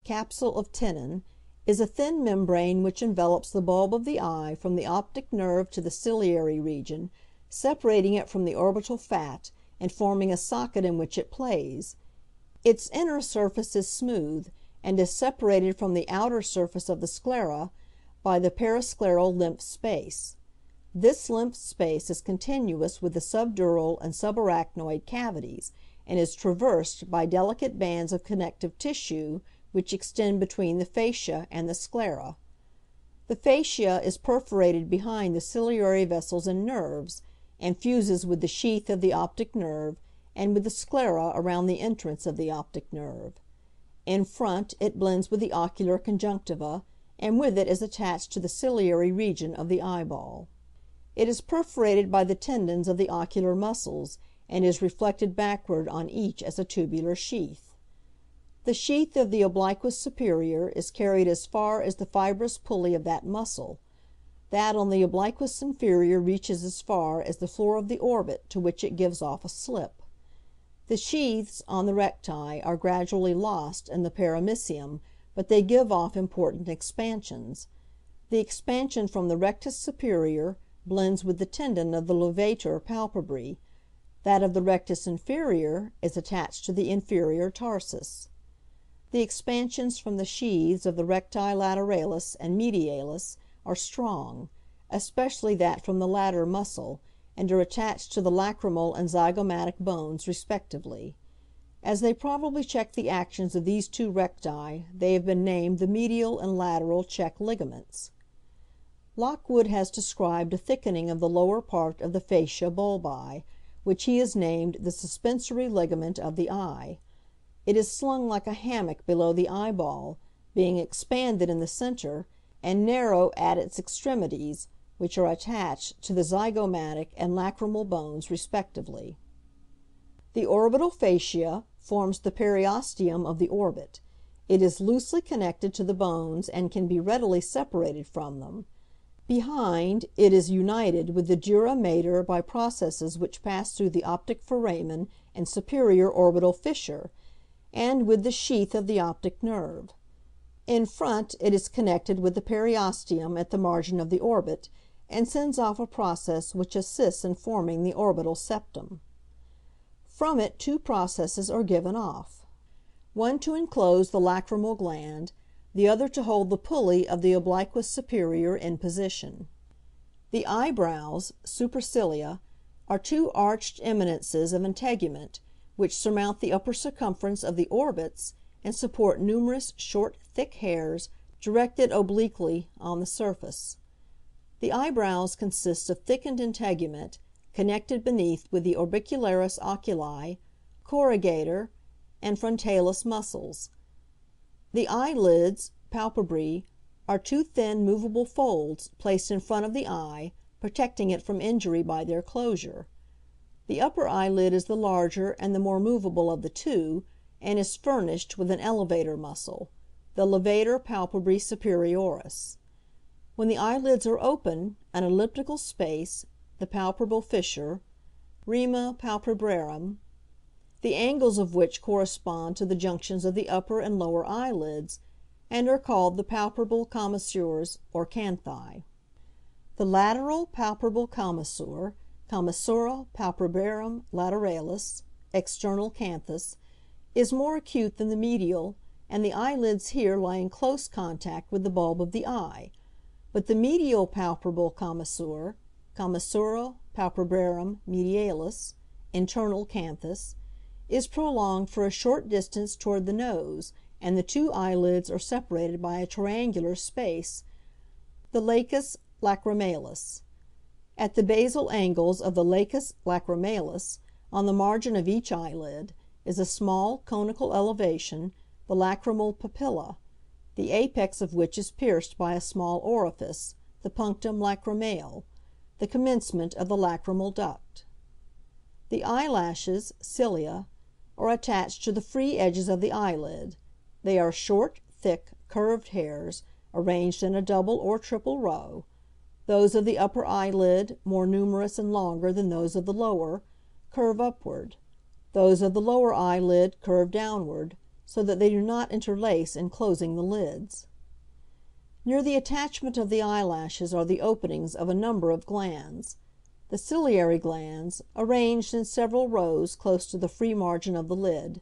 capsule of tenon, is a thin membrane which envelops the bulb of the eye from the optic nerve to the ciliary region, separating it from the orbital fat, and forming a socket in which it plays. Its inner surface is smooth, and is separated from the outer surface of the sclera by the periscleral lymph space. This lymph space is continuous with the subdural and subarachnoid cavities, and is traversed by delicate bands of connective tissue which extend between the fascia and the sclera. The fascia is perforated behind the ciliary vessels and nerves, and fuses with the sheath of the optic nerve and with the sclera around the entrance of the optic nerve. In front it blends with the ocular conjunctiva, and with it is attached to the ciliary region of the eyeball. It is perforated by the tendons of the ocular muscles, and is reflected backward on each as a tubular sheath. The sheath of the obliquus superior is carried as far as the fibrous pulley of that muscle. That on the obliquus inferior reaches as far as the floor of the orbit, to which it gives off a slip. The sheaths on the recti are gradually lost in the perimysium, but they give off important expansions. The expansion from the rectus superior blends with the tendon of the levator palpebrae. That of the rectus inferior is attached to the inferior tarsus. The expansions from the sheaths of the recti lateralis and medialis are strong, especially that from the latter muscle, and are attached to the lacrimal and zygomatic bones respectively. As they probably check the actions of these two recti, they have been named the medial and lateral check ligaments. Lockwood has described a thickening of the lower part of the fascia bulbi, which he has named the suspensory ligament of the eye. It is slung like a hammock below the eyeball, being expanded in the center, and narrow at its extremities, which are attached to the zygomatic and lacrimal bones respectively. The orbital fascia forms the periosteum of the orbit. It is loosely connected to the bones and can be readily separated from them. Behind, it is united with the dura mater by processes which pass through the optic foramen and superior orbital fissure, and with the sheath of the optic nerve. In front it is connected with the periosteum at the margin of the orbit, and sends off a process which assists in forming the orbital septum. From it two processes are given off, one to enclose the lacrimal gland, the other to hold the pulley of the obliquus superior in position. The eyebrows, supercilia, are two arched eminences of integument, which surmount the upper circumference of the orbits and support numerous short, thick hairs directed obliquely on the surface. The eyebrows consist of thickened integument, connected beneath with the orbicularis oculi, corrugator, and frontalis muscles. The eyelids, palpebrae, are two thin movable folds placed in front of the eye, protecting it from injury by their closure. The upper eyelid is the larger and the more movable of the two, and is furnished with an elevator muscle, the levator palpebrae superioris. When the eyelids are open, an elliptical space, the palpebral fissure, rima palpebrarum, the angles of which correspond to the junctions of the upper and lower eyelids, and are called the palpebral commissures or canthi. The lateral palpebral commissure, commissura palpebrarum lateralis, external canthus, is more acute than the medial, and the eyelids here lie in close contact with the bulb of the eye, but the medial palpebral commissure, commissura palpebrarum medialis, internal canthus, is prolonged for a short distance toward the nose, and the two eyelids are separated by a triangular space, the lacus lachrymalis. At the basal angles of the lacus lachrymalis, on the margin of each eyelid, is a small conical elevation, the lacrimal papilla, the apex of which is pierced by a small orifice, the punctum lacrymale, the commencement of the lacrimal duct. The eyelashes, cilia, are attached to the free edges of the eyelid. They are short, thick, curved hairs, arranged in a double or triple row. Those of the upper eyelid, more numerous and longer than those of the lower, curve upward. Those of the lower eyelid curve downward, so that they do not interlace in closing the lids. Near the attachment of the eyelashes are the openings of a number of glands. The ciliary glands, arranged in several rows close to the free margin of the lid.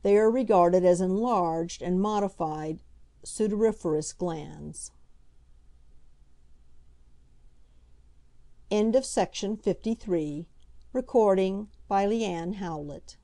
They are regarded as enlarged and modified sudoriferous glands. End of section 53. Recording by Leanne Howlett.